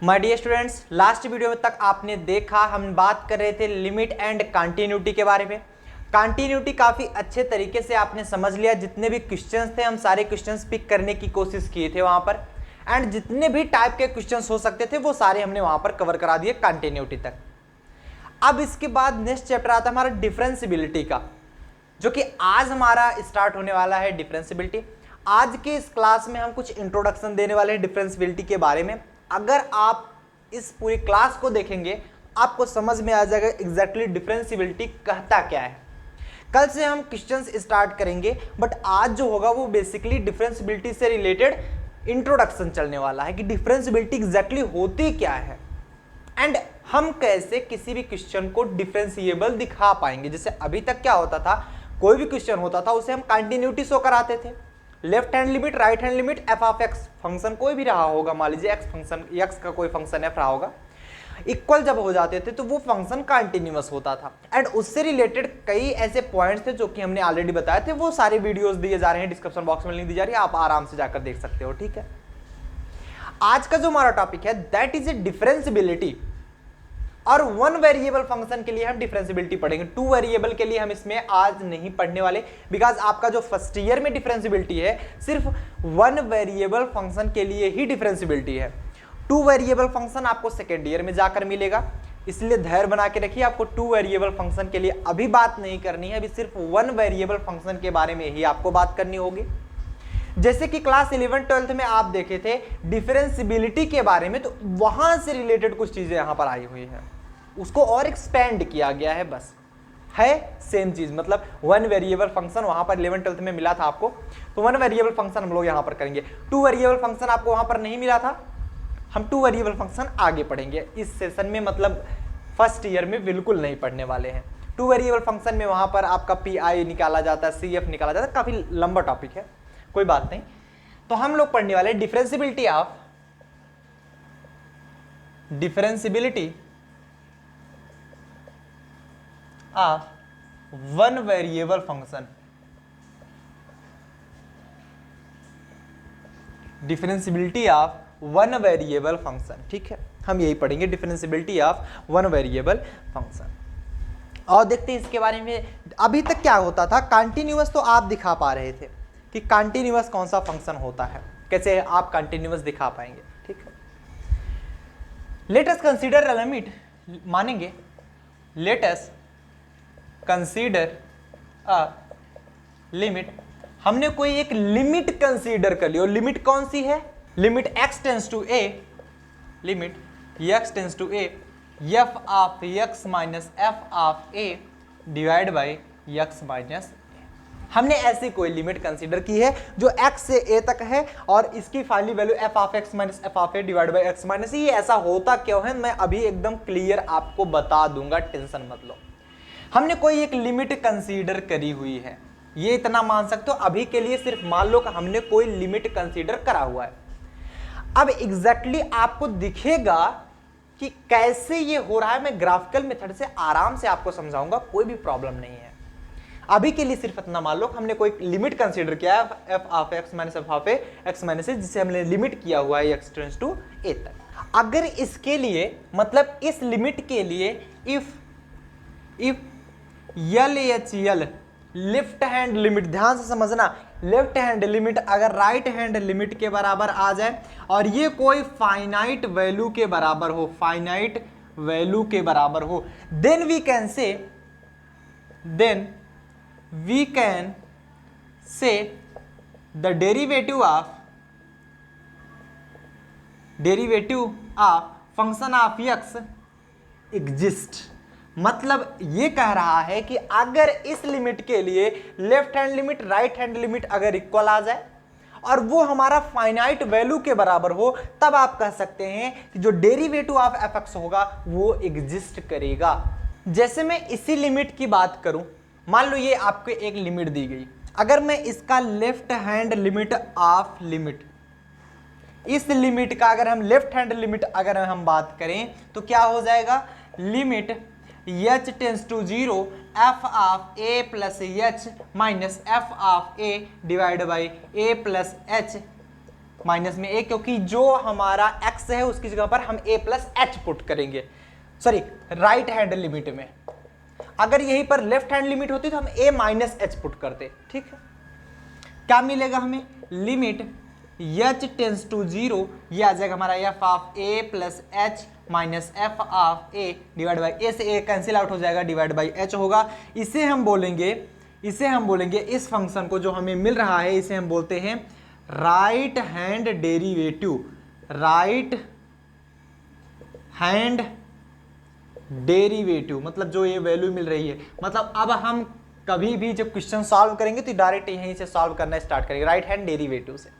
My dear students, last video तक आपने देखा हम बात कर रहे थे लिमिट एंड कंटिन्यूटी के बारे में। कंटिन्यूटी काफ़ी अच्छे तरीके से आपने समझ लिया। जितने भी क्वेश्चंस थे हम सारे क्वेश्चंस पिक करने की कोशिश किए थे वहाँ पर, एंड जितने भी टाइप के क्वेश्चंस हो सकते थे वो सारे हमने वहाँ पर कवर करा दिए कंटिन्यूटी तक। अब इसके बाद नेक्स्ट चैप्टर आता है हमारा डिफरेंशिबिलिटी का, जो कि आज हमारा स्टार्ट होने वाला है। डिफरेंशिबिलिटी आज के इस क्लास में हम कुछ इंट्रोडक्शन देने वाले हैं डिफरेंशिबिलिटी के बारे में। अगर आप इस पूरी क्लास को देखेंगे आपको समझ में आ जाएगा एग्जैक्टली डिफरेंशिबिलिटी कहता क्या है। कल से हम क्वेश्चंस स्टार्ट करेंगे, बट आज जो होगा वो बेसिकली डिफरेंशिबिलिटी से रिलेटेड इंट्रोडक्शन चलने वाला है कि डिफरेंशिबिलिटी एग्जैक्टली होती क्या है एंड हम कैसे किसी भी क्वेश्चन को डिफरेंशिएबल दिखा पाएंगे। जैसे अभी तक क्या होता था, कोई भी क्वेश्चन होता था उसे हम कंटिन्यूटी शो कराते थे। Left hand limit, right hand limit, F of x function कोई भी रहा होगा, मान लीजिए एक्स फंक्शन, एक्स का कोई फंक्शन एफ रहा होगा, इक्वल जब हो जाते थे तो वो फंक्शन कंटिन्यूअस होता था। एंड उससे रिलेटेड कई ऐसे पॉइंट्स थे जो कि हमने ऑलरेडी बताए थे। वो सारे वीडियोस दिए जा रहे हैं, डिस्क्रिप्शन बॉक्स में लिंक दी जा रही है, आप आराम से जाकर देख सकते हो। ठीक है, आज का जो हमारा टॉपिक है दैट इज ए डिफरेंशिबिलिटी। और वन वेरिएबल फंक्शन के लिए हम डिफरेंशिबिलिटी पढ़ेंगे, टू वेरिएबल के लिए हम इसमें आज नहीं पढ़ने वाले, बिकॉज आपका जो फर्स्ट ईयर में डिफरेंशिबिलिटी है सिर्फ वन वेरिएबल फंक्शन के लिए ही डिफरेंशिबिलिटी है। टू वेरिएबल फंक्शन आपको सेकेंड ईयर में जाकर मिलेगा, इसलिए धैर्य बना के रखिए। आपको टू वेरिएबल फंक्शन के लिए अभी बात नहीं करनी है, अभी सिर्फ वन वेरिएबल फंक्शन के बारे में ही आपको बात करनी होगी। जैसे कि क्लास 11 12 में आप देखे थे डिफरेंशिबिलिटी के बारे में, तो वहां से रिलेटेड कुछ चीजें यहां पर आई हुई हैं, उसको और एक्सपेंड किया गया है, बस है सेम चीज। मतलब वन वेरिएबल फंक्शन वहां पर 11 12 में मिला था आपको, तो वन वेरिएबल फंक्शन हम लोग यहां पर करेंगे। टू वेरिएबल फंक्शन आपको वहां पर नहीं मिला था, हम टू वेरिएबल फंक्शन आगे पढ़ेंगे इस सेशन में, मतलब फर्स्ट ईयर में बिल्कुल नहीं पढ़ने वाले हैं। टू वेरिएबल फंक्शन में वहां पर आपका पी आई निकाला जाता है, सी एफ निकाला जाता है, काफी लंबा टॉपिक है, कोई बात नहीं। तो हम लोग पढ़ने वाले differentiability of one variable function. Differentiability of one variable function, ठीक है, हम यही पढ़ेंगे differentiability of one variable function. और देखते हैं इसके बारे में। अभी तक क्या होता था, कंटिन्यूअस तो आप दिखा पा रहे थे कि कंटिन्यूअस कौन सा फंक्शन होता है, कैसे आप कंटिन्यूअस दिखा पाएंगे। ठीक है, let us consider a limit, मानेंगे, let us consider a limit. हमने कोई एक लिमिट कंसीडर कर ली, और लिमिट कौन सी है, limit x tends to a, limit x tends to a f of x minus f of a divide by x minus a। हमने ऐसी कोई लिमिट कंसीडर की है जो x से a तक है, और इसकी finally value f of x minus f of a divide by x minus a। ये ऐसा होता क्यों है मैं अभी एकदम क्लियर आपको बता दूंगा, टेंशन मत लो। हमने कोई एक लिमिट कंसीडर करी हुई है, ये इतना मान सकते हो। अभी के लिए सिर्फ मान लो कि हमने कोई लिमिट कंसीडर करा हुआ है। अब एग्जैक्टली आपको दिखेगा कि कैसे ये हो रहा है, मैं ग्राफिकल मेथड से आराम से आपको समझाऊंगा, कोई भी प्रॉब्लम नहीं है। अभी के लिए सिर्फ इतना मान लो हमने कोई लिमिट कंसीडर किया है f of x minus f of a x minus a, जिसे हमने लिमिट किया हुआ है x टेंड्स टू a तक। अगर इसके लिए, मतलब इस लिमिट के लिए if LHL left hand limit, ध्यान से समझना, लेफ्ट हैंड लिमिट अगर राइट हैंड लिमिट के बराबर आ जाए और ये कोई फाइनाइट वैल्यू के बराबर हो, फाइनाइट वैल्यू के बराबर हो, then we can say the derivative of function of x exist. मतलब ये कह रहा है कि अगर इस लिमिट के लिए left hand limit right hand limit अगर इक्वल आ जाए और वो हमारा फाइनाइट वैल्यू के बराबर हो, तब आप कह सकते हैं कि जो डेरिवेटिव ऑफ fx होगा वो एग्जिस्ट करेगा। जैसे मैं इसी लिमिट की बात करूं, मान लो ये आपको एक लिमिट दी गई, अगर मैं इसका left hand limit of limit, इस लिमिट का अगर हम लेफ्ट हैंड लिमिट अगर हम बात करें तो क्या हो जाएगा, limit h tends to 0 f of a plus h minus f of a divide by a plus h minus में a, क्योंकि जो हमारा x है उसकी जगह पर हम a प्लस एच पुट करेंगे, सॉरी राइट हैंड लिमिट में। अगर यहीं पर लेफ्ट हैंड लिमिट होती तो हम a माइनस एच पुट करते, ठीक है। क्या मिलेगा हमें, लिमिट h टेंस टू 0, ये आ जाएगा हमारा f of a plus H minus f of a divide by a, से a कैंसिल आउट हो जाएगा, डिवाइड बाई h होगा। इसे हम बोलेंगे इस फंक्शन को जो हमें मिल रहा है इसे हम बोलते हैं right hand derivative, right hand derivative, मतलब जो ये वैल्यू मिल रही है, मतलब अब हम कभी भी जब क्वेश्चन सॉल्व करेंगे तो डायरेक्ट यहीं से सॉल्व करना स्टार्ट करेंगे राइट हैंड डेरिवेटिव से।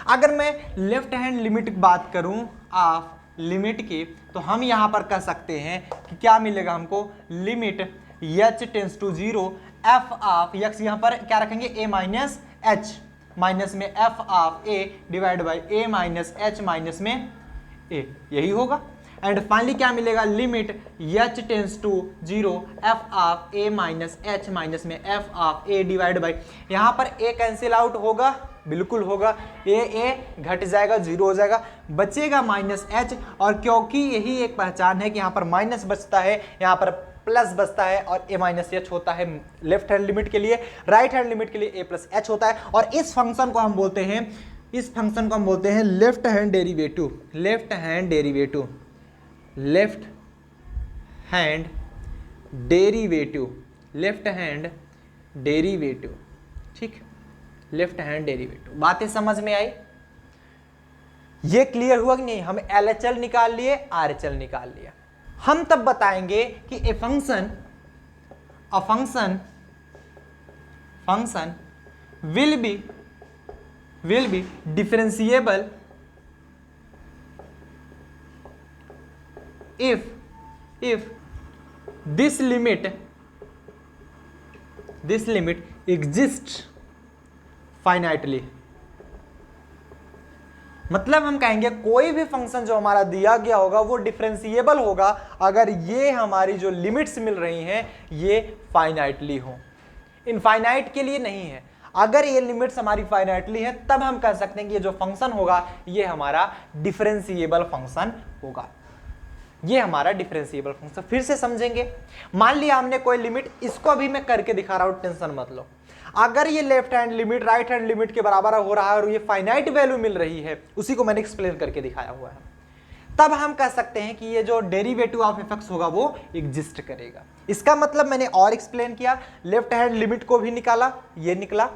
अगर मैं लेफ्ट हैंड लिमिट की बात करूं ऑफ लिमिट की, तो हम यहां पर कह सकते हैं कि क्या मिलेगा हमको, limit h tends to 0 f of x, यहां पर क्या रखेंगे a माइनस एच, माइनस में f of a divide by a minus h minus में a, यही होगा। एंड फाइनली क्या मिलेगा, limit h tends to 0 f of a minus h minus में f of a divide by, यहां पर a cancel out होगा, बिल्कुल होगा, a घट जाएगा, 0 हो जाएगा, बचेगा माइनस एच। और क्योंकि यही एक पहचान है कि यहाँ पर माइनस बचता है, यहाँ पर प्लस बचता है, और a माइनस एच होता है लेफ्ट हैंड लिमिट के लिए, राइट हैंड लिमिट के लिए a प्लस एच होता है। और इस फंक्शन को हम बोलते हैं left hand derivative, left hand derivative, left hand derivative, left hand derivative, ठीक, लेफ्ट हैंड डेरिवेटिव। बातें समझ में आई, ये क्लियर हुआ कि नहीं। हम LHL निकाल लिए, RHL निकाल लिया। हम तब बताएंगे कि a function will be differentiable if this limit exists finitely। मतलब हम कहेंगे कोई भी फंक्शन जो हमारा दिया गया होगा वो डिफरेंशिएबल होगा अगर ये हमारी जो लिमिट्स मिल रही हैं ये फाइनाइटली हो, इनफाइनाइट के लिए नहीं है। अगर ये लिमिट्स हमारी फाइनाइटली है तब हम कह सकते हैं कि ये जो फंक्शन होगा ये हमारा डिफरेंशिएबल फंक्शन होगा, ये हमारा डिफरेंशिएबल फंक्शन। फिर से समझेंगे, मान लिया हमने कोई लिमिट, इसको अभी मैं करके दिखा रहा हूं, टेंशन मत लो। अगर ये left hand limit right hand limit के बराबर हो रहा है और ये फाइनाइट वैल्यू मिल रही है, उसी को मैंने एक्सप्लेन करके दिखाया हुआ है, तब हम कह सकते हैं कि ये जो डेरिवेटिव ऑफ एफ एक्स होगा वो एग्जिस्ट करेगा। इसका मतलब मैंने और एक्सप्लेन किया, लेफ्ट हैंड लिमिट को भी निकाला, ये निकला,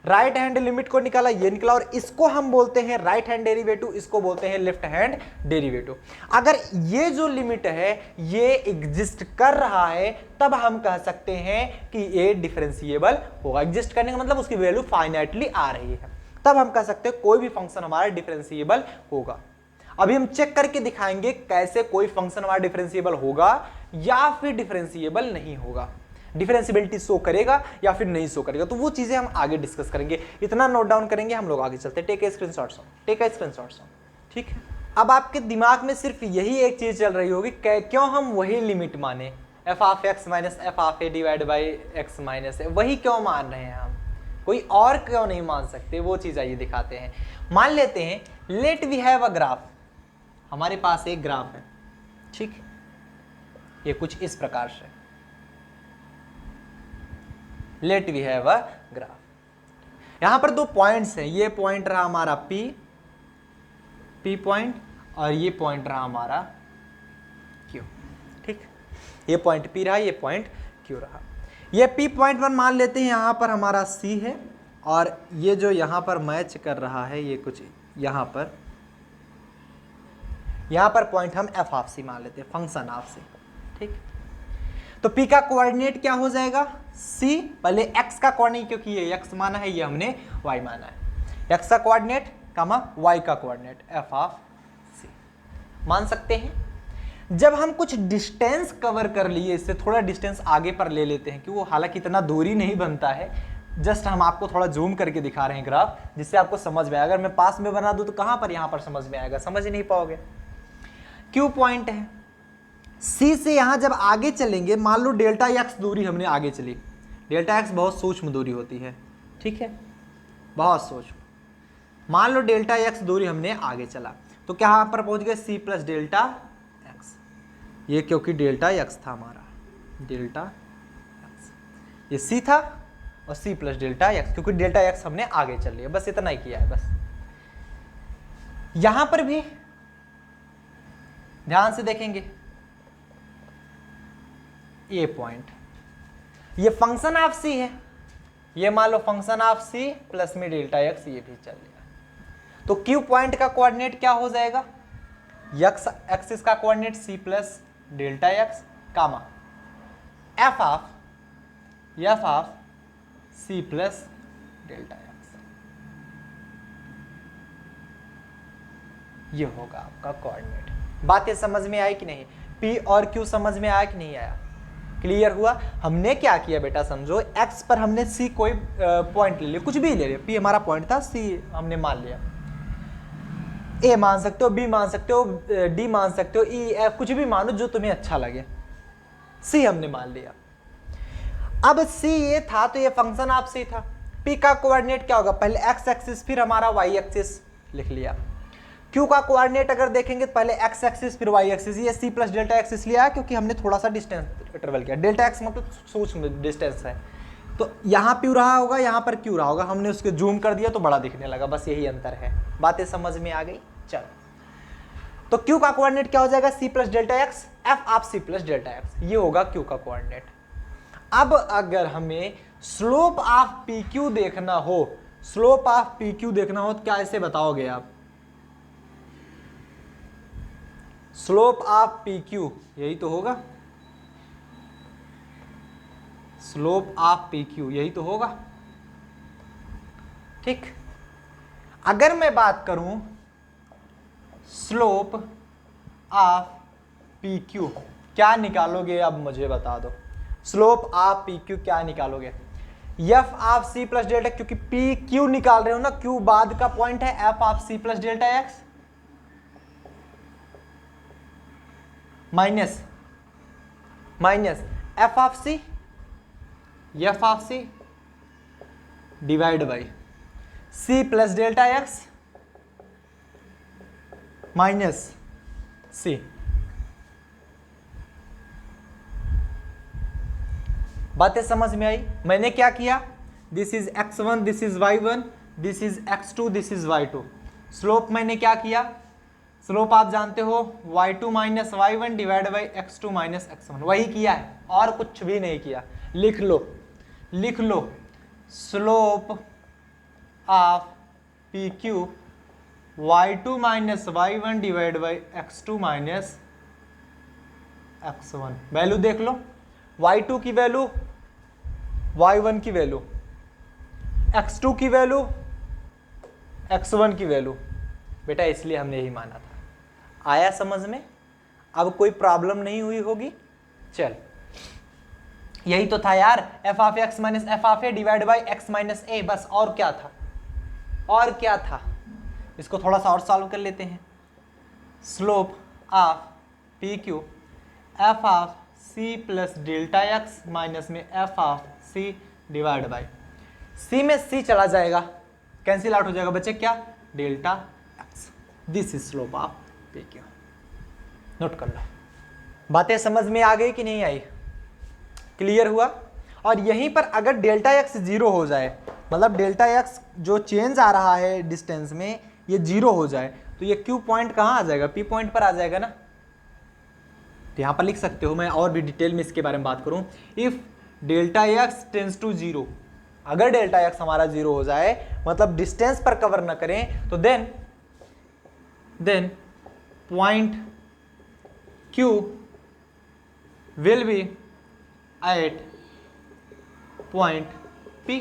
राइट हैंड लिमिट को निकाला, ये निकला, और इसको हम बोलते हैं राइट हैंड डेरिवेटिव, इसको बोलते हैं लेफ्ट हैंड डेरिवेटिव। अगर ये जो लिमिट है ये एग्जिस्ट कर रहा है तब हम कह सकते हैं कि ये डिफरेंशिएबल होगा। एग्जिस्ट करने का मतलब उसकी वैल्यू फाइनाइटली आ रही है, तब हम कह सकते हैं कोई भी फंक्शन हमारा डिफरेंशिएबल होगा। अभी हम चेक करके दिखाएंगे कैसे कोई फंक्शन हमारा डिफरेंशिएबल होगा या फिर डिफरेंशिएबल नहीं होगा, डिफरेंशिएबिलिटी शो करेगा या फिर नहीं शो करेगा, तो वो चीजें हम आगे डिस्कस करेंगे। इतना नोट डाउन करेंगे, हम लोग आगे चलते हैं। टेक ए स्क्रीनशॉट, ठीक है। अब आपके दिमाग में सिर्फ यही एक चीज चल रही होगी, क्यों हम वही लिमिट माने, f of x minus f of a divide by x minus a, वही क्यों मान रहे हैं हम, कोई और क्यों नहीं मान सकते? वो चीज आइए दिखाते हैं। मान लेते हैं let we have a graph, हमारे पास एक ग्राफ है, ठीक, ये कुछ इस प्रकार से, let we have a graph. यहां पर दो पॉइंट्स हैं, ये पॉइंट रहा हमारा P पॉइंट और ये पॉइंट रहा हमारा Q, ठीक, ये पॉइंट P रहा, ये पॉइंट Q रहा। ये P पॉइंट 1 मान लेते हैं, यहां पर हमारा C है, और ये जो यहां पर मैच कर रहा है ये कुछ यहां पर पॉइंट हम f ऑफ C मान लेते हैं, फंक्शन ऑफ C, ठीक। तो P का कोऑर्डिनेट क्या हो जाएगा, C, पहले x का कोऑर्डिनेट, क्योंकि ये x माना है, ये हमने y माना है, x का कोऑर्डिनेट कामा y का कोऑर्डिनेट f ऑफ C मान सकते हैं। जब हम कुछ डिस्टेंस कवर कर लिए, इससे थोड़ा डिस्टेंस आगे पर ले लेते हैं, कि वो हालांकि इतना दूरी नहीं बनता है, जस्ट हम आपको थोड़ा जूम करके दिखा रहे हैं ग्राफ, जिससे आपको समझ में आएगा। अगर मैं पास में बना दूं तो कहां पर, यहां पर समझ में आएगा, समझ नहीं पाओगे। Q पॉइंट है, C से यहां जब आगे चलेंगे, मान लो डेल्टा x दूरी हमने आगे चली, डेल्टा x बहुत सूक्ष्म दूरी होती है, ठीक है, बहुत सूक्ष्म। मान लो डेल्टा एक्स दूरी हमने आगे चला तो क्या यहाँ पर पहुंच गए सी प्लस डेल्टा एक्स, ये क्योंकि डेल्टा एक्स था हमारा, डेल्टा एक्स ये सी था और सी प्लस डेल्टा एक्स, क्योंकि डेल्टा एक्स हमने आगे चल लिया, बस इतना ही किया है। बस यहां पर भी ध्यान से देखेंगे, ये पॉइंट, ये फंक्शन ऑफ सी है, ये मान लो फंक्शन ऑफ सी प्लस में डेल्टा एक्स, ये भी चल लिया। तो क्यू पॉइंट का कोऑर्डिनेट क्या हो जाएगा, एक्स एक्सिस का coordinate c plus delta x comma f of c plus delta x, ये होगा आपका कोऑर्डिनेट। बातें समझ में आई कि नहीं, पी और क्यू समझ में आया कि नहीं आया, क्लियर हुआ। हमने क्या किया बेटा, समझो एक्स पर हमने सी कोई पॉइंट ले लिया, कुछ भी ले लिया, पी हमारा पॉइंट था, सी हमने मान लिया, ए मान सकते हो, बी मान सकते हो, डी मान सकते हो, ई एफ कुछ भी मानो जो तुम्हें अच्छा लगे, सी हमने मान लिया। अब सी ये था तो ये फंक्शन ऑफ सी था, पी का कोऑर्डिनेट क्या होगा, पहले एक्स एक्सिस फिर हमारा वाई एक्सिस लिख लिया। क्यू का कोऑर्डिनेट अगर देखेंगे तो पहले एक्स एक्सिस फिर वाई एक्सिस, ये सी प्लस डेल्टा एक्स इसलिए आया क्योंकि हमने थोड़ा सा डिस्टेंस ट्रेवल किया, डेल्टा एक्स मतलब सूक्ष्म डिस्टेंस है, तो यहाँ क्यू रहा होगा, यहाँ पर क्यू रहा होगा, हमने उसके जूम कर दिया तो बड़ा दिखने लगा, बस यही अंतर है। बातें समझ में आ गई, चलो। तो क्यू का कोऑर्डिनेट क्या हो जाएगा, c plus delta x f of c plus delta x, ये होगा क्यू का कोऑर्डिनेट। अब अगर हमें स्लोप ऑफ पी क्यू देखना हो, स्लोप ऑफ पी क्यू देखना हो तो क्या ऐसे बताओगे आप, स्लोप ऑफ पी क्यू, यही तो होगा, स्लोप ऑफ पी क्यू यही तो होगा, ठीक। अगर मैं बात करूं स्लोप ऑफ पी क्यू, क्या निकालोगे अब मुझे बता दो, स्लोप ऑफ पी क्यू क्या निकालोगे, f of c plus delta, क्योंकि पी क्यू निकाल रहे हो ना, क्यू बाद का पॉइंट है, f of c plus delta x minus f of c divide by c plus delta x minus c. बातें समझ में आई, मैंने क्या किया, this is x1, this is y1, this is x2, this is y2। Slope मैंने क्या किया, स्लोप आप जानते हो y2 minus y1 divide by x2 minus x1, वही किया है और कुछ भी नहीं किया। लिख लो slope of P Q y2 minus y1 divide by x2 minus x1। Value देख लो, y2 की वैल्यू, y1 की वैल्यू, x2 की वैल्यू, x1 की वैल्यू, बेटा इसलिए हमने यही माना था। आया समझ में, अब कोई प्रॉब्लम नहीं हुई होगी। चल यही तो था यार, f of x minus f of a divide by x minus a, बस और क्या था, इसको थोड़ा सा और सॉल्व कर लेते हैं। Slope of P Q f of c plus delta x minus में f of c divide by c में सी चला जाएगा, कैंसिल आउट हो जाएगा, बचे क्या, delta x. This is slope of P Q, note कर लो। बातें समझ में आ गई कि नहीं आई, क्लियर हुआ। और यहीं पर अगर डेल्टा एक्स जीरो हो जाए, मतलब डेल्टा एक्स जो चेंज आ रहा है डिस्टेंस में ये जीरो हो जाए, तो ये क्यू पॉइंट कहाँ आ जाएगा, पी पॉइंट पर आ जाएगा ना। तो यहाँ पर लिख सकते हो, मैं और भी डिटेल में इसके बारे में बात करूँ, if delta x tends to zero, अगर डेल्टा एक्स हमारा जीरो हो जाए, मतलब डिस्टेंस पर कवर ना करें, तो then point q will be at point p.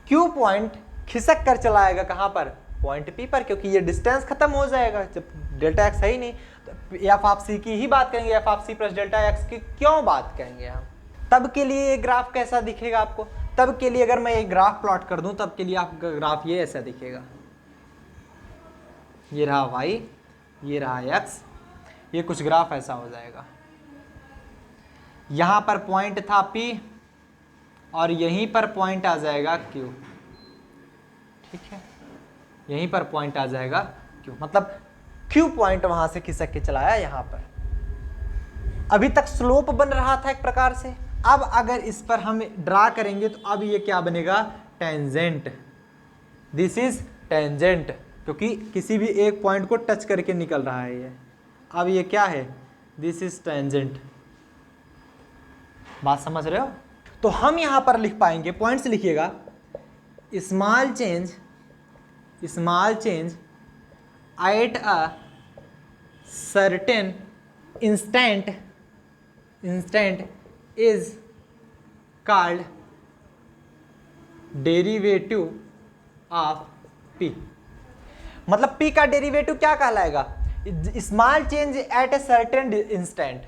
Q point खिसक कर चला आएगा कहां पर, पॉइंट पी पर, क्योंकि ये डिस्टेंस खत्म हो जाएगा। जब डेल्टा एक्स है ही नहीं तो एफ ऑफ सी की ही बात करेंगे, f of c plus delta x की क्यों बात करेंगे हम। तब के लिए ये ग्राफ कैसा दिखेगा आपको, तब के लिए अगर मैं ये ग्राफ प्लॉट कर दूं, तब के लिए आपका ग्राफ ये ऐसा दिखेगा, ये रहा y, ये रहा x, ये कुछ ग्राफ ऐसा हो जाएगा। यहां पर पॉइंट था P और यहीं पर पॉइंट आ जाएगा Q, ठीक है। यहीं पर पॉइंट आ जाएगा Q, मतलब Q पॉइंट वहां से खिसक के चला आया यहां पर। अभी तक स्लोप बन रहा था एक प्रकार से, अब अगर इस पर हम ड्रा करेंगे तो अब ये क्या बनेगा, टेंजेंट। दिस इज टेंजेंट, क्योंकि किसी भी एक पॉइंट को टच करके निकल रहा है ये। अब ये क्या है, दिस इज टेंजेंट। बात समझ रहे हो? तो हम यहां पर लिख पाएंगे, पॉइंट्स लिखिएगा, small change at a certain instant is called derivative of p। मतलब p का डेरिवेटिव क्या कहलाएगा, small change at a certain instant,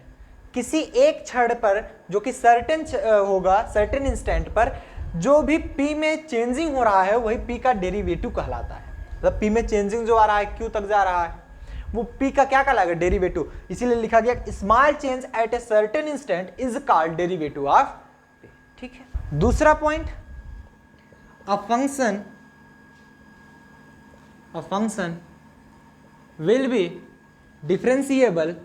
किसी एक क्षण पर जो कि सर्टेन होगा, सर्टेन इंस्टेंट पर जो भी p में चेंजिंग हो रहा है वही p का डेरिवेटिव कहलाता है। मतलब p में चेंजिंग जो आ रहा है q तक जा रहा है वो p का क्या कहलाएगा, डेरिवेटिव। इसीलिए लिखा गया small change at a certain instant is called derivative of p। ठीक है। दूसरा point, a function will be differentiable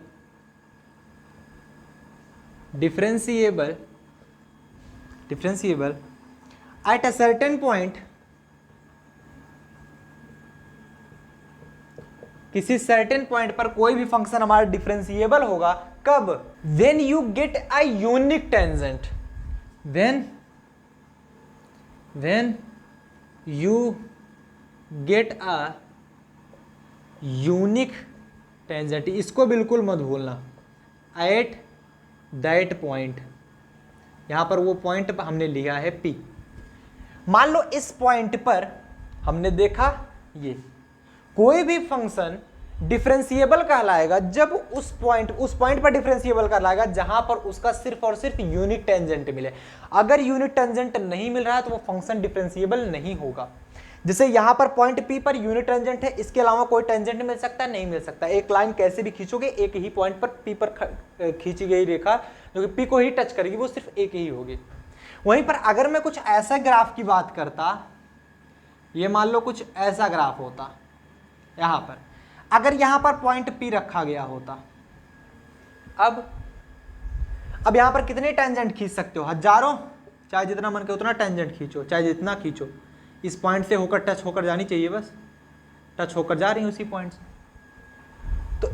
at a certain point, किसी सर्टेन पॉइंट पर कोई भी फंक्शन हमारा डिफरेंशिएबल होगा, कब, when you get a unique tangent, when you get a unique tangent, इसको बिल्कुल मत भूलना, एट दैट पॉइंट, यहां पर वो पॉइंट हमने लिया है P। मान लो इस पॉइंट पर हमने देखा ये कोई भी फंक्शन डिफरेंशिएबल कहलाएगा जब उस पॉइंट पर डिफरेंशिएबल कहलाएगा जहां पर उसका सिर्फ और सिर्फ यूनिट टेंजेंट मिले। अगर यूनिट टेंजेंट नहीं मिल रहा है तो वो फंक्शन डिफरेंशिएबल नहीं होगा। जैसे यहां पर point P per unit tangent है, इसके अलावा कोई टेंजेंट मिल सकता है, नहीं मिल सकता। एक लाइन कैसे भी खींचोगे, एक ही पॉइंट पर P पर खींची गई रेखा जो कि P को ही टच करेगी वो सिर्फ एक ही होगी। वहीं पर अगर मैं कुछ ऐसा ग्राफ की बात करता, ये मान लो कुछ ऐसा ग्राफ होता, यहां पर अगर यहां पर पॉइंट P रखा गया होता, अब यहां पर कितने टेंजेंट खींच सकते हो, हजारों, चाहे जितना मन करे उतना टेंजेंट खींचो, चाहे जितना खींचो, इस पॉइंट से होकर टच होकर जानी चाहिए, बस टच होकर जा रही है उसी पॉइंट से। तो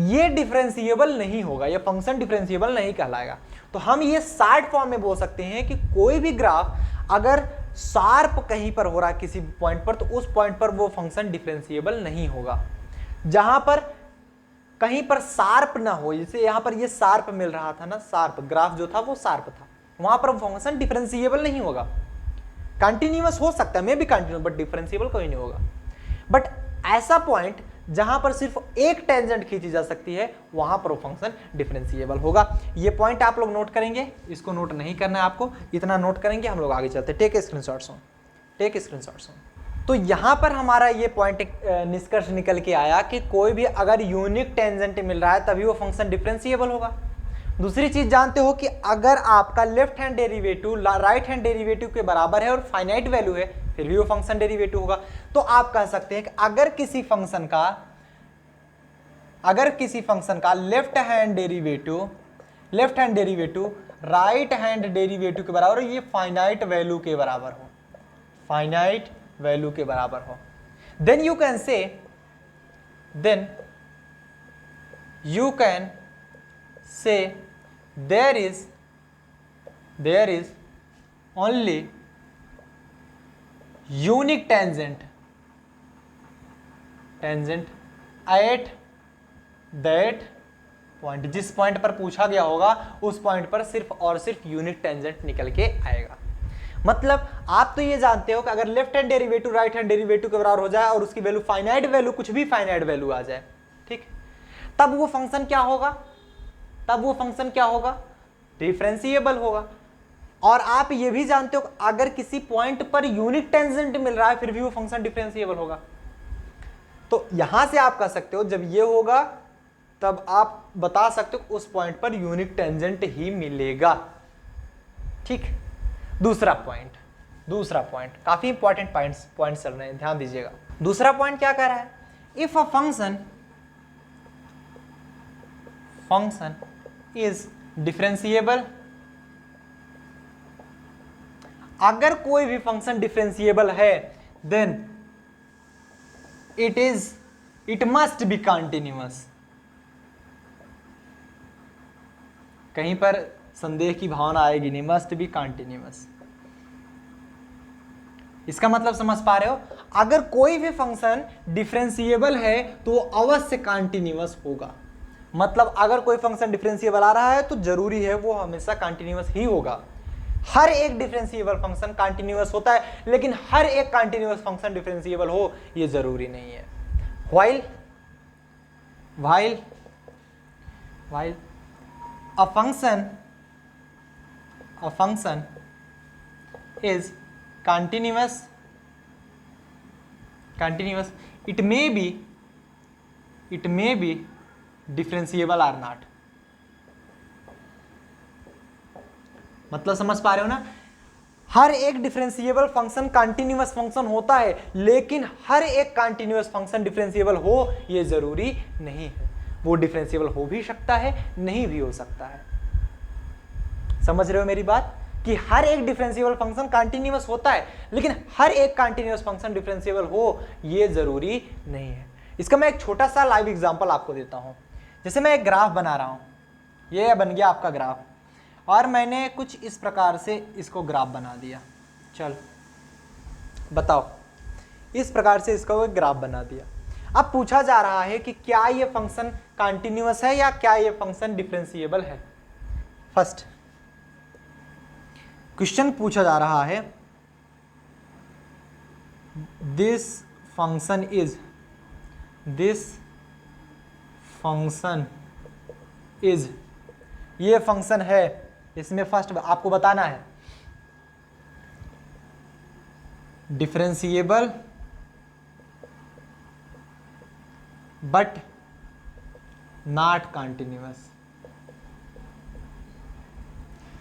ये डिफरेंशिएबल नहीं होगा, ये फंक्शन डिफरेंशिएबल नहीं कहलाएगा। तो हम ये शॉर्ट फॉर्म में बोल सकते हैं कि कोई भी ग्राफ अगर शार्प कहीं पर हो रहा है किसी पॉइंट पर, तो उस पॉइंट पर वो फंक्शन डिफरेंशिएबल नहीं होगा। जहां पर कहीं पर शार्प ना हो, जैसे यहां पर ये शार्प मिल रहा था ना, शार्प ग्राफ जो था वो शार्प था, वहां पर फंक्शन डिफरेंशिएबल नहीं होगा। कंटिन्यूअस हो सकता है, मे भी कंटिन्यूअस, बट डिफरेंशिएबल कोई नहीं होगा। बट ऐसा पॉइंट जहां पर सिर्फ एक टेंजेंट खींची जा सकती है, वहां पर वो फंक्शन डिफरेंशिएबल होगा। ये पॉइंट आप लोग नोट करेंगे, इसको नोट नहीं करना है आपको, इतना नोट करेंगे, हम लोग आगे चलते। Take screenshots on. तो यहां पर हमारा ये पॉइंट निष्कर्ष निकल के आया कि कोई भी अगर यूनिक टेंजेंट मिल रहा है तभी वो फंक्शन डिफरेंशिएबल होगा। दूसरी चीज जानते हो कि अगर आपका left hand derivative right hand derivative के बराबर है और फाइनाइट वैल्यू है, फिर भी वो फंक्शन डेरिवेटिव होगा। तो आप कह सकते हैं कि अगर किसी फंक्शन का left hand derivative right hand derivative के बराबर, ये फाइनाइट वैल्यू के बराबर हो, then you can say there is only unique tangent at that point। जिस पॉइंट पर पूछा गया होगा उस पॉइंट पर सिर्फ और सिर्फ यूनिक टेंजेंट निकल के आएगा। मतलब आप तो ये जानते हो कि अगर left hand derivative right hand derivative के बराबर हो जाए और उसकी वैल्यू फाइनाइट वैल्यू, कुछ भी फाइनाइट वैल्यू आ जाए, ठीक, तब वो फंक्शन क्या होगा, डिफरेंशिएबल होगा। और आप ये भी जानते हो अगर किसी पॉइंट पर यूनिक टेंजेंट मिल रहा है फिर भी वो फंक्शन डिफरेंशिएबल होगा। तो यहां से आप कह सकते हो जब ये होगा तब आप बता सकते हो उस पॉइंट पर यूनिक टेंजेंट ही मिलेगा। ठीक, दूसरा पॉइंट काफी इंपॉर्टेंट पॉइंट्स चल रहे हैं, ध्यान दीजिएगा। दूसरा पॉइंट क्या कह रहा है, if a function is differentiable, अगर कोई भी फंक्शन डिफरेंशिएबल है then it must be continuous. कहीं पर संदेह की भावना आएगी नहीं, मस्ट बी कंटिन्यूअस। इसका मतलब समझ पा रहे हो, अगर कोई भी फंक्शन डिफरेंशिएबल है तो वो अवश्य कंटिन्यूअस होगा। मतलब अगर कोई फंक्शन डिफरेंशिएबल आ रहा है तो जरूरी है वो हमेशा कंटिन्यूअस ही होगा। हर एक डिफरेंशिएबल फंक्शन कंटिन्यूअस होता है, लेकिन हर एक कंटिन्यूअस फंक्शन डिफरेंशिएबल हो ये जरूरी नहीं है। while a function is continuous, it may be differentiable or not। मतलब समझ पा रहे हो ना, हर एक डिफरेंशिएबल फंक्शन कंटिन्यूअस फंक्शन होता है, लेकिन हर एक कंटिन्यूअस फंक्शन डिफरेंशिएबल हो ये जरूरी नहीं है। वो डिफरेंशिएबल हो भी सकता है, नहीं भी हो सकता है। समझ रहे हो मेरी बात, कि हर एक डिफरेंशिएबल फंक्शन कंटिन्यूअस होता है, लेकिन हर एक कंटिन्यूअस फंक्शन डिफरेंशिएबल हो ये जरूरी नहीं है। इसका मैं एक छोटा सा लाइव एग्जांपल आपको देता हूं। जैसे मैं एक ग्राफ बना रहा हूं, ये बन गया आपका ग्राफ, और मैंने कुछ इस प्रकार से इसको ग्राफ बना दिया। चल बताओ, इस प्रकार से इसको एक ग्राफ बना दिया। अब पूछा जा रहा है कि क्या ये फंक्शन कंटिन्यूअस है या क्या ये फंक्शन डिफरेंशिएबल है। फर्स्ट क्वेश्चन पूछा जा रहा है, दिस फंक्शन इज, ये फंक्शन है, इसमें फर्स्ट आपको बताना है differentiable but not continuous.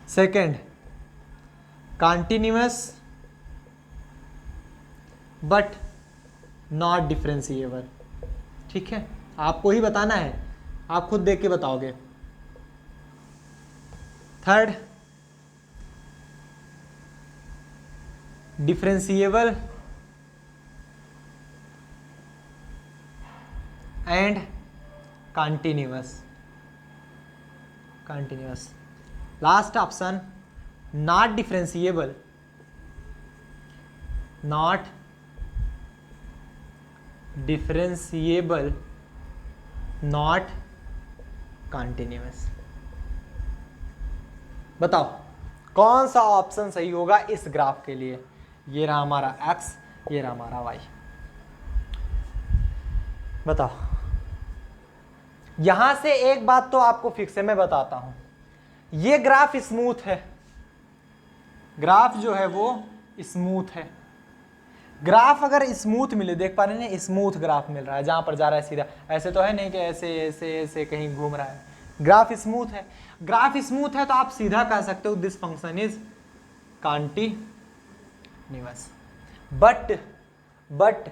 Second, continuous but not differentiable. ठीक है, आपको ही बताना है, आप खुद देख के बताओगे। Third, differentiable and continuous. Last option, not differentiable not continuous. बताओ कौन सा ऑप्शन सही होगा इस ग्राफ के लिए। ये रहा हमारा x, ये रहा हमारा y। बताओ। यहां से एक बात तो आपको फिक्स है, मैं बताता हूं, ये ग्राफ स्मूथ है, ग्राफ जो है वो स्मूथ है। ग्राफ अगर स्मूथ मिले, देख पा रहे हैं स्मूथ ग्राफ मिल रहा है, जहां पर जा रहा है सीधा, ऐसे तो है नहीं कि ऐसे ऐसे ऐसे कहीं घूम रहा है। ग्राफ स्मूथ है, ग्राफ स्मूथ है तो आप सीधा कह सकते हो this function is continuous. But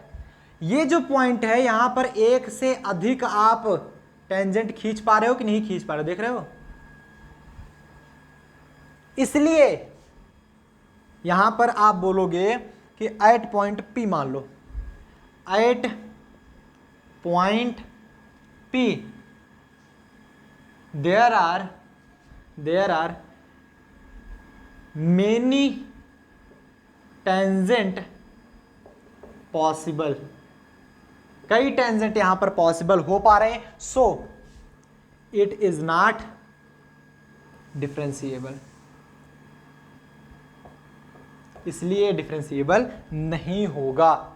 ये जो पॉइंट है यहां पर एक से अधिक आप टेंजेंट खींच पा रहे हो कि नहीं खींच पा रहे हो, देख रहे हो। इसलिए यहां पर आप बोलोगे कि एट पॉइंट P मान लो, at point P there are many tangent possible, कई टेंजेंट यहां पर पॉसिबल हो पा रहे हैं, so it is not differentiable, इसलिए डिफरेंशिएबल नहीं होगा।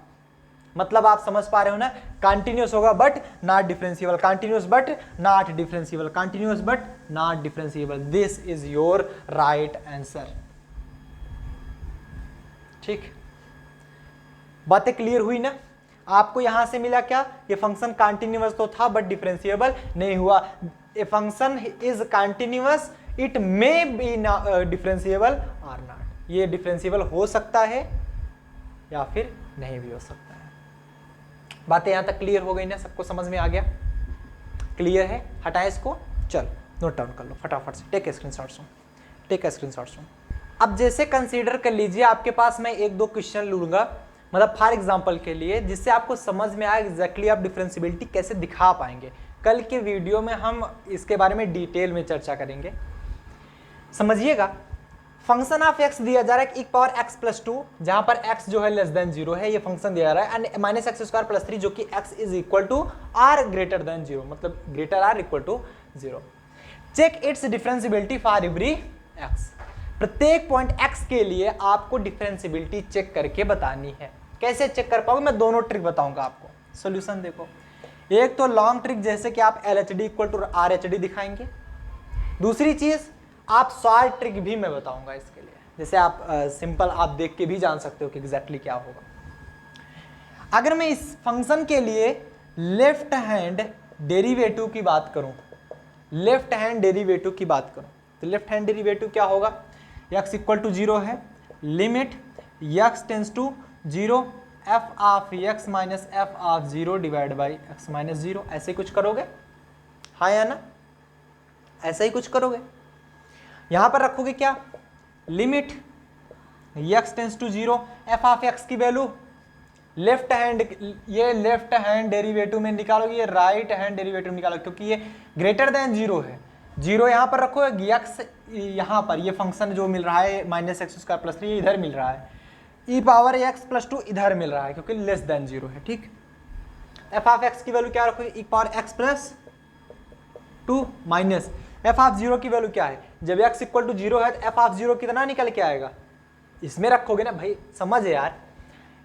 मतलब आप समझ पा रहे हो ना, कंटिन्यूअस होगा but not differentiable, continuous but not differentiable, continuous but not differentiable. This is your right answer. ठीक, बातें क्लियर हुई ना। आपको यहां से मिला क्या, ये फंक्शन कंटिन्यूअस तो था बट डिफरेंशिएबल नहीं हुआ। A function is continuous, it may be differentiable और नॉट। ये डिफरेंशिएबल हो सकता है या फिर नहीं भी हो सकता है। बातें यहाँ तक क्लियर हो गई ना, सबको समझ में आ गया? क्लियर है? हटाए इसको, चल नोट डाउन कर लो फटाफट से, टेक स्क्रीनशॉट्स। अब जैसे कंसीडर कर लीजिए आपके पास मैं एक दो क्वेश्चन लूंगा, मतलब फॉर एग्जांपल के लिए, जिससे आपको समझ में आए एग्जैक्टली आप डिफरेंशियबिलिटी कैसे दिखा पाएंगे। कल के वीडियो में हम इसके बारे में डिटेल में चर्चा करेंगे। समझिएगा, फंक्शन ऑफ एक्स दिया जा रहा है एक पावर एक्स प्लस 2, जहां पर एक्स जो है लेस देन 0 है, ये फंक्शन दिया जा रहा है, and minus x square plus 3 जो कि x is equal to or greater than 0, मतलब greater or equal to 0। Check its differentiability for every x. प्रत्येक पॉइंट एक्स के लिए आपको डिफरेंशियबिलिटी चेक करके बतानी है। कैसे चेक कर पाओगे? मैं दोनों ट्रिक बताऊंगा आपको। सॉल्यूशन देखो, एक तो लॉन्ग ट्रिक जैसे कि आप LHD इक्वल टू RHD दिखाएंगे, दूसरी चीज आप शॉर्ट ट्रिक भी मैं बताऊंगा इसके लिए, जैसे आप सिंपल आप देख के भी जान सकते हो कि एग्जैक्टली क्या होगा। अगर मैं इस फंक्शन के लिए लेफ्ट हैंड डेरिवेटिव की बात करूं, तो लेफ्ट हैंड डेरिवेटिव क्या होगा? x इक्वल टू 0 है, limit x tends to 0 f of x minus f of 0 divide by x minus 0, ऐसे कुछ करोगे? हाँ या ना? ऐसा ही कुछ करोगे। यहां पर रखोगे क्या? Limit x tends to 0 f of x की वैल्यू लेफ्ट हैंड डेरिवेटिव में निकालोगे, ये राइट हैंड डेरिवेटिव निकालोगे, क्योंकि ये ग्रेटर देन 0 है। 0 यहां पर रखोगे, x यहां पर ये फंक्शन जो मिल रहा है माइनस एक्स स्क्वायर प्लस 3 इधर मिल रहा है, e पावर x प्लस 2 इधर मिल रहा है क्योंकि लेस देन 0 है। ठीक, f ऑफ x की वैल्यू क्या रखोगे? e power x plus 2 minus f of 0 की वैल्यू क्या है? जब x इक्वल टू 0 है तो f ऑफ 0 कितना निकल के आएगा? इसमें रखोगे ना भाई, समझ यार,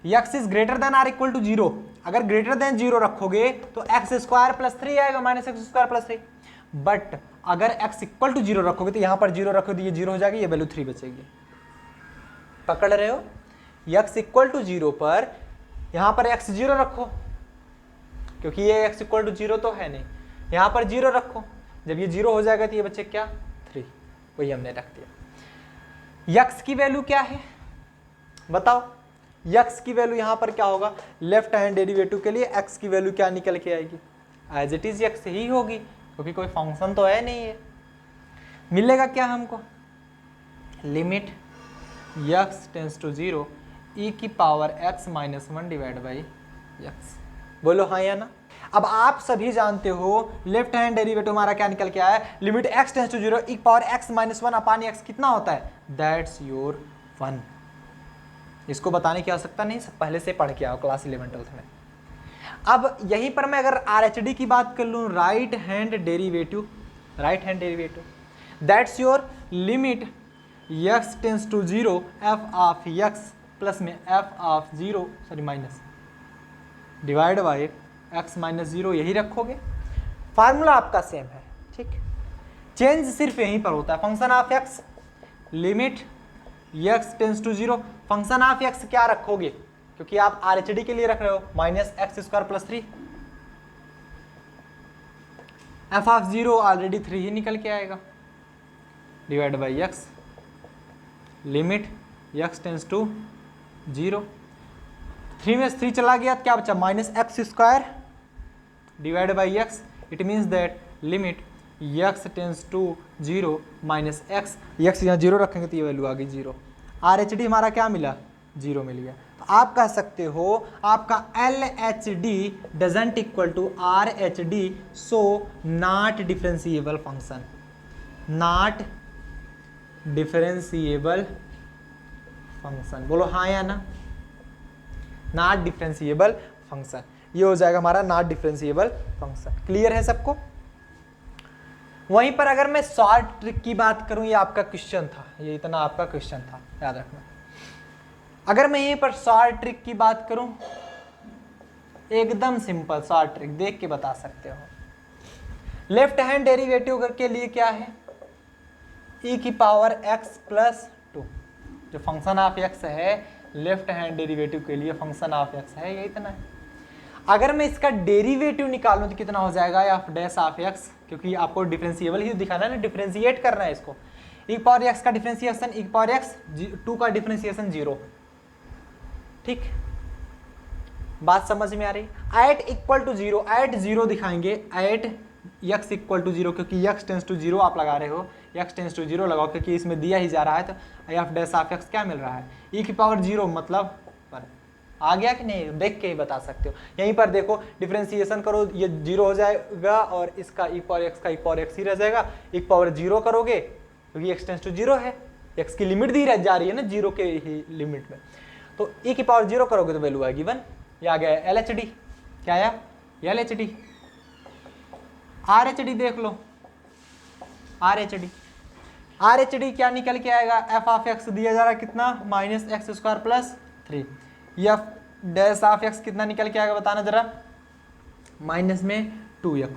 x is greater than or equal to 0। अगर ग्रेटर देन 0 रखोगे तो x स्क्वायर प्लस 3 आएगा, minus x square plus 3। But अगर x इक्वल टू 0 रखोगे तो यहां पर 0 रखोगे तो ये 0 हो जाएगी, ये वैल्यू 3 बचेगी। पकड़ रहे हो? x इक्वल टू 0 पर यहां पर x 0 रखो, क्योंकि ये x इक्वल टू 0 तो है नहीं, यहां पर 0 रखो, जब ये 0 हो जाएगा तो ये बचे क्या? 3, वही हमने रख दिया। x की वैल्यू क्या है बताओ? x की वैल्यू यहां पर क्या होगा? लेफ्ट हैंड डेरिवेटिव के लिए x की वैल्यू क्या निकल के आएगी? एज इट इज x ही होगी, क्योंकि कोई फंक्शन तो है नहीं है। मिलेगा क्या हमको? Limit x tends to 0 e की power x minus 1 divide by x। बोलो हाँ या ना? अब आप सभी जानते हो लेफ्ट हैंड डेरिवेटिव हमारा क्या निकल के आया है? Limit x tends to 0 e power x minus 1 upon x कितना होता है? That's your 1। इसको बताने की आवश्यकता नहीं, सब पहले से पढ़ के आओ क्लास 11-12 में। अब यहीं पर मैं अगर RHD की बात कर लूँ, right hand derivative, that's your limit x tends to 0 f of x plus में f of 0 minus divide by x minus 0, यही रखोगे। फार्मूला आपका सेम है, ठीक, चेंज सिर्फ यहीं पर होता है। Function of x limit x tends to 0, function of x क्या रखोगे? क्योंकि आप RHD के लिए रख रहे हो, minus x square plus 3, f of 0 already 3 ही निकल के आएगा, divide by x limit x tends to 0, 3 में 3 चला गया तो क्या बचा? Minus x square divide by x। It means that limit x tends to 0 minus x, x यहाँ 0 रखेंगे तो ये वैल्यू आ गई 0। RHD हमारा क्या मिला? 0 मिल गया। तो आप कह सकते हो आपका LHD doesn't equal to RHD, so not differentiable function, not differentiable function. बोलो हाँ या ना? नॉट डिफरेंशिएबल फंक्शन, ये हो जाएगा हमारा नॉट डिफरेंशिएबल फंक्शन। क्लियर है सबको? वहीं पर अगर मैं शॉर्ट ट्रिक की बात करूं, ये आपका क्वेश्चन था, ये इतना आपका क्वेश्चन था, याद रखना। अगर मैं यहीं पर शॉर्ट ट्रिक की बात करूं, एकदम सिंपल शॉर्ट ट्रिक देख के बता सकते हो। लेफ्ट हैंड डेरिवेटिव के लिए क्या है? e की पावर x प्लस 2, जो फंक्शन ऑफ x है, लेफ्ट हैंड डेरिवेटिव के लिए फंक्शन ऑफ x है, ये इतना है। अगर मैं इसका डेरिवेटिव निकालूं तो कितना हो जाएगा? एफ डैश ऑफ x, क्योंकि आपको डिफरेंशिएबल ही दिखाना है ना, डिफरेंशिएट करना है इसको। e पावर x का डिफरेंशिएशन, e पावर x 2 का डिफरेंशिएशन 0, ठीक। बात समझ में आ रही? At equal to zero, at zero दिखाएंगे, at x equal to zero, क्योंकि x टेंस टू जीरो आप लगा रहे हो, x टेंस टू जीरो लगाओ क्योंकि इसमें दिया ही जा रहा है, तो एफ डैश ऑफ x क्या मिल रहा है, e की पावर जीरो, मतलब पर आ गया कि नहीं, देख के ही बता सकते हो। यहीं पर देखो डिफरेंशिएशन करो, ये जीरो हो जाएगा और इसका e पावर x का e पावर x ही रह जाएगा, e पावर जीरो करोगे क्योंकि x टेंस टू जीरो है, x की लिमिट दी रह जा रही है ना जीरो के ही लिमिट में, तो e की पावर जीरो करोगे तो वैल्यू आएगी 1। ये आ गया LHD, क्या आया LHD। RHD देख लो, RHD क्या निकल के आएगा, f ऑफ x दिया जा रहा है कितना, minus x square plus 3, f dash of x कितना निकल के आएगा बताना जरा, माइनस में 2x,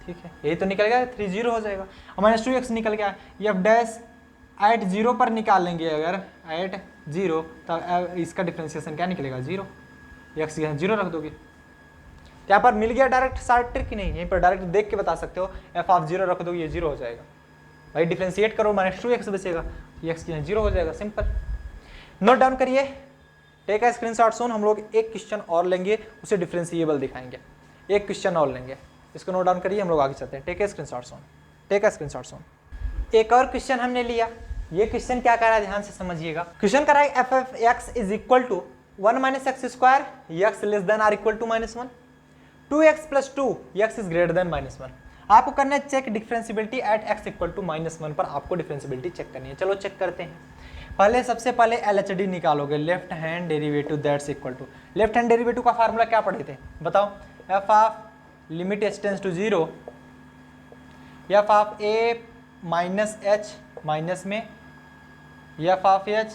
ठीक है यही तो निकल गया, 3 0 हो जाएगा, माइनस 2x निकल गया, f डैश एट जीरो पर निकाल लेंगे अगर एट जीरो, तब इसका डिफरेंशिएशन क्या निकलेगा, जीरो, x यहाँ जीरो रख दोगे, यहाँ पर मिल गया डायरेक्ट शॉर्ट ट्रिक की नहीं, यहीं पर डायरेक्ट देख के बता सकते हो, f ऑफ जीरो रख दोगे ये जीरो हो जाएगा, भाई डिफरेंशिएट करो माइनस 2x बचेगा, x यहाँ जीरो हो जाएगा, सिंपल। नोट डाउन करिए, टेक अ स्क्रीनशॉट सोन, हम लोग एक क्वेश्चन और लेंगे, उसे डिफरेंशिएबल दिखाएंगे, एक क्वेश्चन और लेंगे, इसको नोट डाउन करिए, हम लोग आगे चलते हैं। Take a screenshot soon, take a screenshot soon. एक और क्वेश्चन हमने लिया, ये क्वेश्चन क्या कर रहा है ध्यान से समझिएगा, क्वेश्चन कर रहा है f of x is equal to 1 minus x square, x less than or equal to -1, 2x plus 2 x is greater than -1। आपको करना है check differentiability at x equal to -1 पर, आपको डिफरेंशिएबिलिटी चेक करनी है। चलो चेक करते हैं। पहले सबसे पहले LHD निकालोगे, left hand derivative that's equal to, left hand derivative का फार्मूला क्या पढ़े थे बताओ, f of limit h tends to 0, f of a minus h minus में f of h,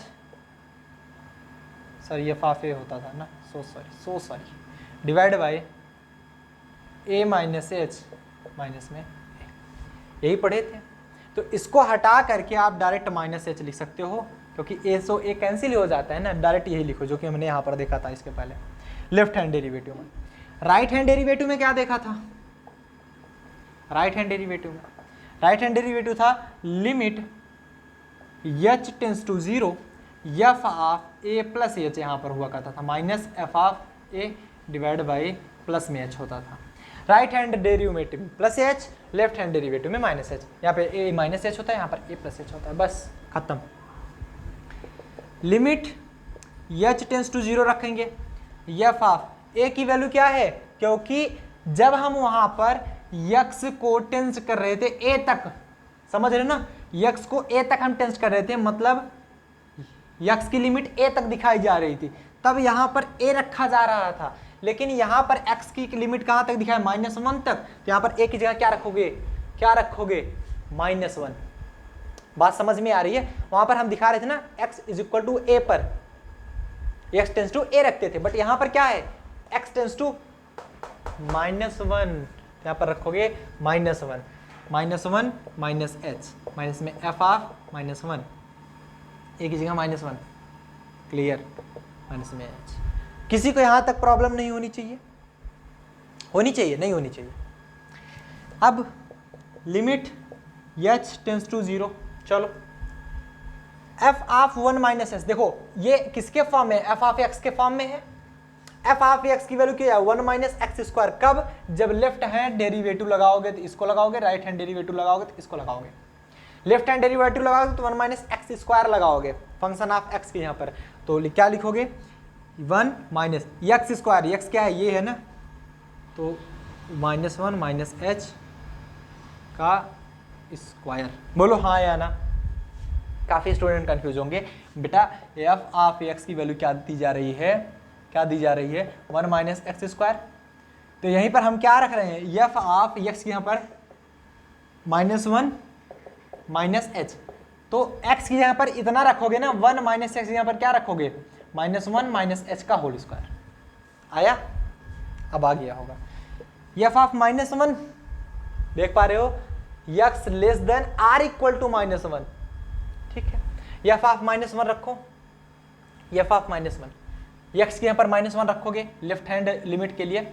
sorry f of a होता था ना, so sorry divide by a minus h minus में a, यही पढ़े थे। तो इसको हटा करके आप डायरेक्ट माइनस एच लिख सकते हो, क्योंकि a सो a कैंसिल हो जाता है ना, डायरेक्ट यही लिखो जो कि हमने यहाँ पर देखा था इसके पहले लेफ्ट हैंड डेरिवेटिव में। राइट हैंड डेरिवेटिव में क्या देखा था, राइट हैंड डेरिवेटिव था limit h tends to 0 f of a plus h, यहाँ पर हुआ करता था minus f of a divide by plus में h होता था। राइट हैंड डेरिवेटिव में plus h, left hand derivative में माइनस h, यहाँ पे a माइनस h होता है, यहाँ पर a प्लस h होता है, बस खत्म। लिमिट h टेंस टू 0 रखेंगे, f ऑफ a की वैल्यू क्या है, क्योंकि जब हम वहां पर x को टेंस कर रहे थे a तक, समझ रहे ना, x को a तक हम टेंस कर रहे थे, मतलब x की लिमिट a तक दिखाई जा रही थी, तब यहां पर a रखा जा रहा था, लेकिन यहां पर x की लिमिट कहां तक दिखाई, -1 तक, तो यहां पर a की जगह क्या रखोगे, -1। बात समझ में आ रही है, वहां पर हम दिखा रहे थे ना x is equal to a पर x टेंस टू a रखते थे, बट यहां पर क्या है x टेंस टू -1, यहाँ पर रखोगे -1 माइनस h माइनस में f ऑफ -1, एक ही जगह -1, क्लियर, माइनस में h। किसी को यहाँ तक प्रॉब्लम नहीं होनी चाहिए, नहीं होनी चाहिए। अब लिमिट h टेंस टू 0, चलो f ऑफ 1 माइनस एच, देखो ये किसके फॉर्म में, f ऑफ x के फॉर्म में है, f ऑफ x की वैल्यू क्या है 1 माइनस एक्स स्क्वायर, कब, जब लेफ्ट हैंड डेरिवेटिव लगाओगे तो इसको लगाओगे, राइट हैंड डेरिवेटिव लगाओगे तो इसको लगाओगे। लेफ्ट हैंड डेरिवेटिव लगाओगे तो 1 माइनस एक्स स्क्वायर लगाओगे फंक्शन ऑफ x के यहाँ पर, तो क्या लिखोगे 1 माइनस एक्स स्क्वायर, x क्या है ये है ना, तो -1 माइनस h का स्क्वायर, बोलो हाँ या ना। काफ़ी स्टूडेंट कंफ्यूज होंगे, बेटा f ऑफ x की वैल्यू क्या दी जा रही है, 1 माइनस एक्स स्क्वायर, तो यहीं पर हम क्या रख रहे हैं, f ऑफ x यहाँ पर -1 माइनस h, तो x की यहाँ पर इतना रखोगे ना, 1 माइनस एक्स यहाँ पर क्या रखोगे, -1 माइनस h का होल स्क्वायर, आया, अब आ गया होगा। f ऑफ -1 देख पा रहे हो, x less than or equal to -1, ठीक है, f ऑफ -1 रखो, f ऑफ -1, x के यहाँ पर -1 रखोगे लेफ्ट हैंड लिमिट के लिए,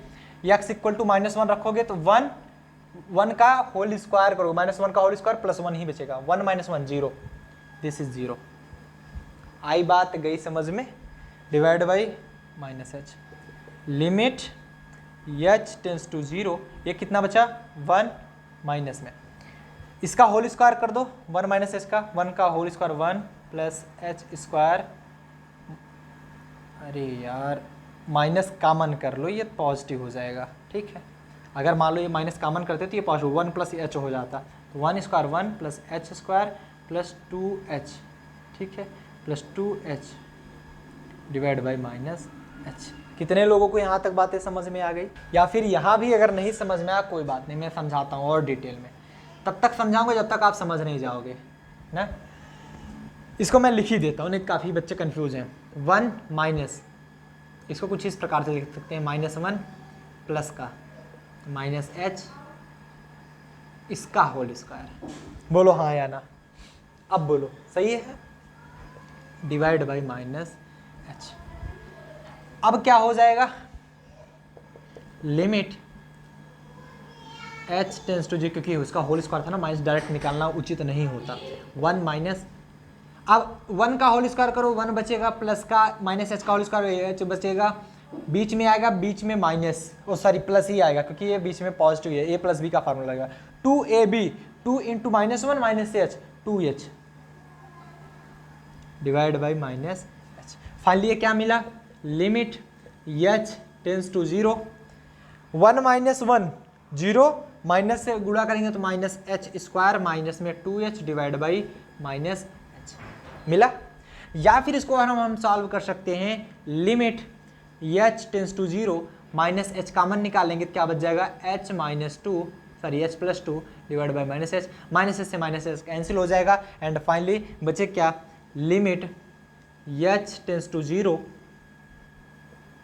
x इक्वल टू -1 रखोगे तो 1 का होल स्क्वायर करोगे, -1 का होल स्क्वायर प्लस 1 ही बचेगा, 1 माइनस 1 0, दिस इज 0। आई बात गई समझ में, divide by -h, limit h tends to 0, ये कितना बचा 1 माइनस में इसका होल स्क्वायर कर दो, 1 माइनस एच का, 1 का whole square 1 plus h square, अरे यार माइनस कॉमन कर लो, ये पॉजिटिव हो जाएगा, ठीक है। अगर मान लो ये माइनस कॉमन करते तो ये पॉजिटिव 1 प्लस एच हो जाता, तो 1 square 1 plus h square plus 2h, ठीक है, plus 2h divide by minus H. कितने लोगों को यहाँ तक बातें समझ में आ गई? या फिर यहाँ भी अगर नहीं समझ में आया कोई बात नहीं, मैं समझाता हूँ और डिटेल में, तब तक समझाऊंगा जब तक आप समझ नहीं जाओगे ना। इसको मैं लिख ही देता हूँ, नहीं काफ़ी बच्चे कन्फ्यूज हैं। 1 माइनस, इसको कुछ इस प्रकार से लिख सकते हैं, -1 प्लस का माइनस एच इसका होल स्क्वायर। बोलो हाँ या ना, अब बोलो सही है, डिवाइड बाई माइनस एच। अब क्या हो जाएगा, लिमिट एच टेंस टू जी, क्योंकि उसका होल स्क्वायर था ना, माइनस डायरेक्ट निकालना उचित नहीं होता। 1 माइनस, अब 1 का होल स्क्वायर करो 1 बचेगा, प्लस का माइनस एच का होल स्क्वायर एच बचेगा, बीच में आएगा, बीच में माइनस, ओ सॉरी प्लस ही आएगा क्योंकि ये बीच में पॉजिटिव है, ए प्लस बी का फार्मूला लगेगा, 2ab 2 into -1 minus h 2h divide by minus h. Finally ये क्या मिला, limit h tends to 0, 1 minus 1 0, minus से गुणा करेंगे तो माइनस एच स्क्वायर, माइनस में 2h divide by minus H मिला। या फिर इसको हम सॉल्व कर सकते हैं, limit h tends to 0, minus h common निकालेंगे तो क्या बच जाएगा, h minus 2 sorry h plus 2 divide by minus h से माइनस एच कैंसिल हो जाएगा, एंड फाइनली बचे क्या, limit h tends to 0,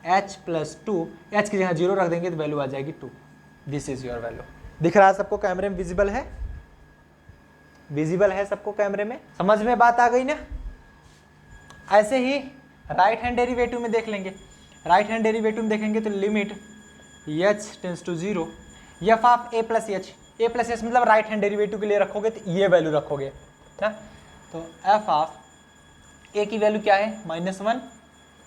h plus 2, h की जगह 0 रख देंगे तो वैल्यू आ जाएगी 2। This is your value. दिख रहा है सबको कैमरे में, विजिबल है, विजिबल है सबको कैमरे में, समझ में बात आ गई ना। ऐसे ही राइट हैंड डेरिवेटिव में देख लेंगे, राइट हैंड डेरिवेटिव में देखेंगे तो limit h tends to 0, f of a plus h, a plus h मतलब राइट हैंड डेरिवेटिव के लिए रखोगे तो ये वैल्यू रखोगे ना, तो एफ ऑफ ए की वैल्यू क्या है, -1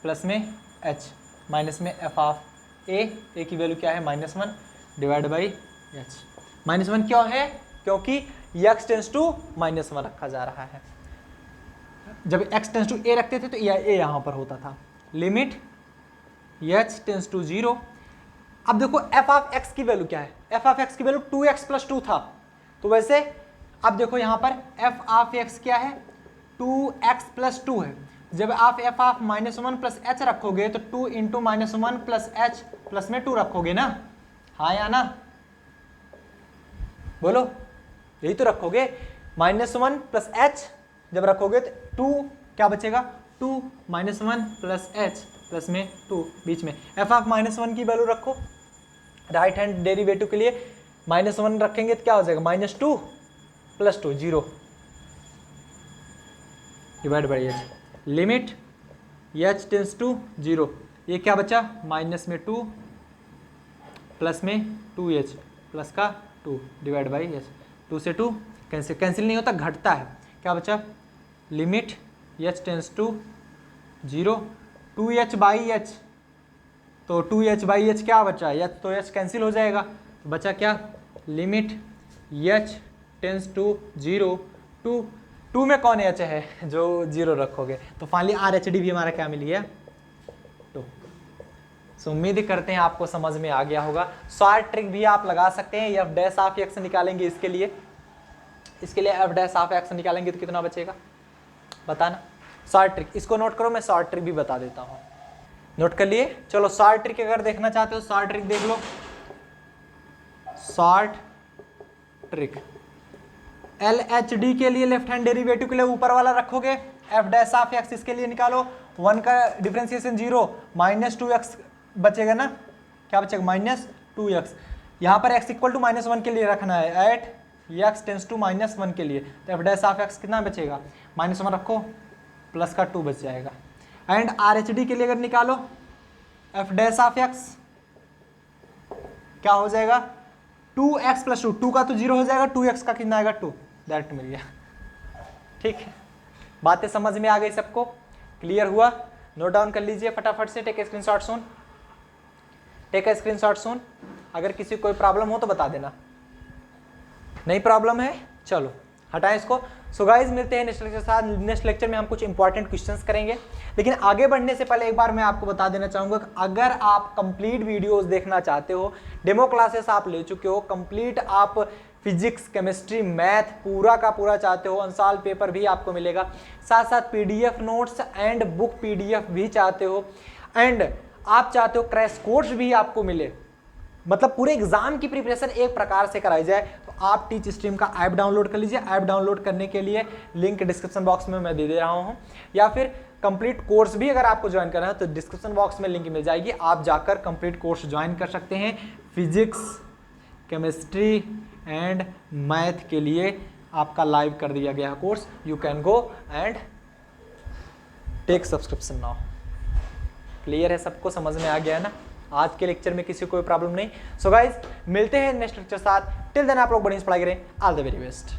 प्लस में एच माइनस में एफ ऑफ ए की वैल्यू क्या है, -1 डिवाइड बाई एच। -1 क्यों है, क्योंकि x टेंस टू -1 रखा जा रहा है, जब x टेंस टू a रखते थे तो ए यहाँ पर होता था। लिमिट h टेंस टू 0, अब देखो f ऑफ x की वैल्यू क्या है, f ऑफ x की वैल्यू 2x प्लस 2 था, तो वैसे अब देखो यहाँ पर f ऑफ x क्या है, 2x प्लस 2 है, जब आप f ऑफ -1 प्लस एच रखोगे तो 2 इंटू -1 प्लस एच प्लस में 2 रखोगे ना, हाँ या ना, बोलो यही तो रखोगे, -1 प्लस एच जब रखोगे तो 2 क्या बचेगा, 2 -1 प्लस एच प्लस में 2 बीच में, f ऑफ -1 की वैल्यू रखो, राइट हैंड डेरिवेटिव के लिए -1 रखेंगे तो क्या हो जाएगा, -2 plus 2 0 divide by h. Limit h tends to 0, ये क्या बचा, माइनस में 2 प्लस में 2h प्लस का 2 डिवाइड बाई एच, 2 से 2 कैंसिल, कैंसिल नहीं होता घटता है, क्या बचा, limit h tends to 0, 2h by h, तो 2h बाई एच क्या बचा, एच तो एच कैंसिल हो जाएगा, तो बचा क्या, लिमिट एच टेंस टू 0, 2 में कौन एच है जो 0 रखोगे, तो फाइनली आर एच डी भी हमारा क्या मिली है, 2। सो उम्मीद करते हैं आपको समझ में आ गया होगा। शॉर्ट ट्रिक भी आप लगा सकते हैं, एफ डैश ऑफ एक्स निकालेंगे, इसके लिए एफ डैश ऑफ एक्स निकालेंगे तो कितना बचेगा बताना, शॉर्ट ट्रिक, इसको नोट करो, मैं शॉर्ट ट्रिक भी बता देता हूँ, नोट कर लिए। चलो शॉर्ट ट्रिक अगर देखना चाहते हो शॉर्ट ट्रिक देख लो, शॉर्ट ट्रिक LHD के लिए लेफ्ट हैंड डेरिवेटिव के लिए ऊपर वाला रखोगे, एफ डैश ऑफ एक्स इसके लिए निकालो, 1 का डिफरेंशिएशन 0, -2x बचेगा ना, क्या बचेगा, -2x, यहाँ पर x इक्वल टू -1 के लिए रखना है, एट x टेंस टू -1 के लिए, तो एफ डैश ऑफ एक्स कितना बचेगा, -1 रखो प्लस का 2 बच जाएगा, एंड RHD के लिए अगर निकालो एफ डैश ऑफ एक्स क्या हो जाएगा, 2x प्लस 2 का तो 0 हो जाएगा, 2x का कितना आएगा 2, डायरेक्ट मिल गया। ठीक है, बातें समझ में आ गई सबको, क्लियर हुआ, नोट डाउन कर लीजिए फटाफट से, take screenshot soon, take a screenshot soon. अगर किसी को कोई प्रॉब्लम हो तो बता देना। नहीं प्रॉब्लम है, चलो हटाएं इसको। सो गाइस मिलते हैं नेक्स्ट लेक्चर के साथ। नेक्स्ट लेक्चर में हम कुछ इंपॉर्टेंट क्वेश्चंस करेंगे, लेकिन आगे बढ़ने से पहले एक बार मैं आपको बता देना चाहूंगा कि अगर आप कंप्लीट वीडियोस देखना चाहते हो, डेमो क्लासेस आप ले चुके हो, कंप्लीट आप फिजिक्स केमिस्ट्री मैथ पूरा का पूरा चाहते हो, अनसॉल्व पेपर भी आपको मिलेगा, साथ साथ PDF notes and book PDF भी चाहते हो, एंड आप चाहते हो क्रैश कोर्स भी आपको मिले, मतलब पूरे एग्जाम की प्रिपरेशन एक प्रकार से कराई जाए, तो आप टीच स्ट्रीम का ऐप डाउनलोड कर लीजिए। ऐप डाउनलोड करने के लिए लिंक डिस्क्रिप्शन बॉक्स में मैं दे रहा हूँ, या फिर कंप्लीट कोर्स भी अगर आपको ज्वाइन करना है तो डिस्क्रिप्शन बॉक्स में लिंक मिल जाएगी, आप जाकर कंप्लीट कोर्स ज्वाइन कर सकते हैं। फिजिक्स केमिस्ट्री एंड मैथ के लिए आपका लाइव कर दिया गया course, you can go and take subscription now. Clear है, सबको समझ में आ गया है ना? आज के लेक्चर में किसी को कोई प्रॉब्लम नहीं। सो गाइज मिलते हैं नेक्स्ट लेक्चर साथ। टिल देन आप लोग बड़ी पढ़ाई करें। All the very best.